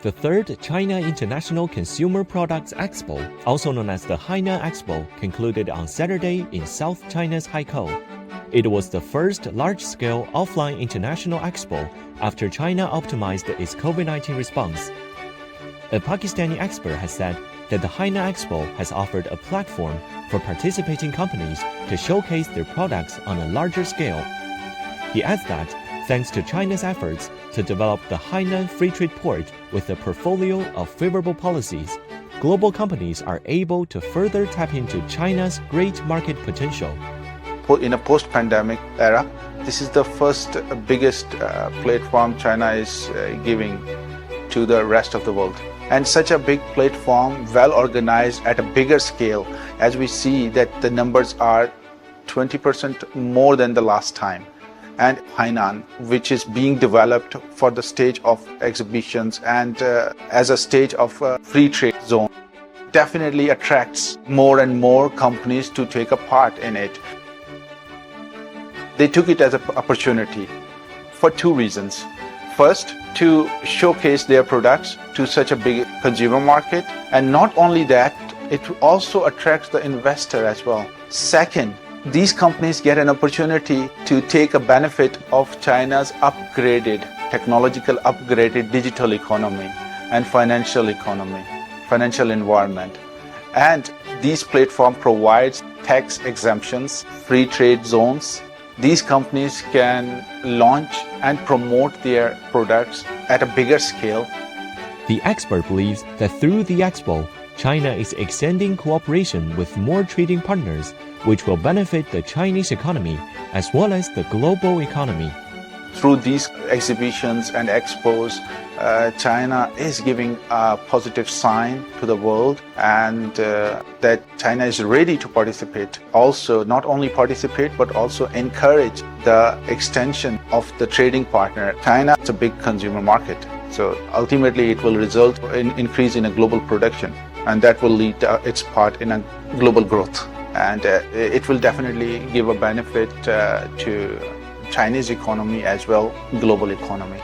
The third China International Consumer Products Expo, also known as the Hainan Expo, concluded on Saturday in South China's Haikou. It was the first large-scale offline international expo after China optimized its COVID-19 response. A Pakistani expert has said that the Hainan Expo has offered a platform for participating companies to showcase their products on a larger scale. He adds that, thanks to China's efforts to develop the Hainan Free Trade Port with a portfolio of favorable policies, global companies are able to further tap into China's great market potential. In a post-pandemic era, this is the first biggest platform China is giving to the rest of the world. And such a big platform, well organized at a bigger scale, as we see that the numbers are 20% more than the last time. And Hainan, which is being developed for the stage of exhibitions and as a stage of free trade zone, definitely attracts more and more companies to take a part in it. They took it as an opportunity for two reasons. First, to showcase their products to such a big consumer market, and not only that, it also attracts the investor as well. Second, these companies get an opportunity to take a benefit of China's technological upgraded digital economy and financial environment. And these platforms provides tax exemptions, free trade zones. These companies can launch and promote their products at a bigger scale. The expert believes that through the expo, China is extending cooperation with more trading partners, which will benefit the Chinese economy as well as the global economy. Through these exhibitions and expos, China is giving a positive sign to the world, and that China is ready to participate. Also, not only participate, but also encourage the extension of the trading partner. China is a big consumer market, so ultimately it will result in increase in a global production, and that will lead its part in a global growth. And it will definitely give a benefit to Chinese economy as well, global economy.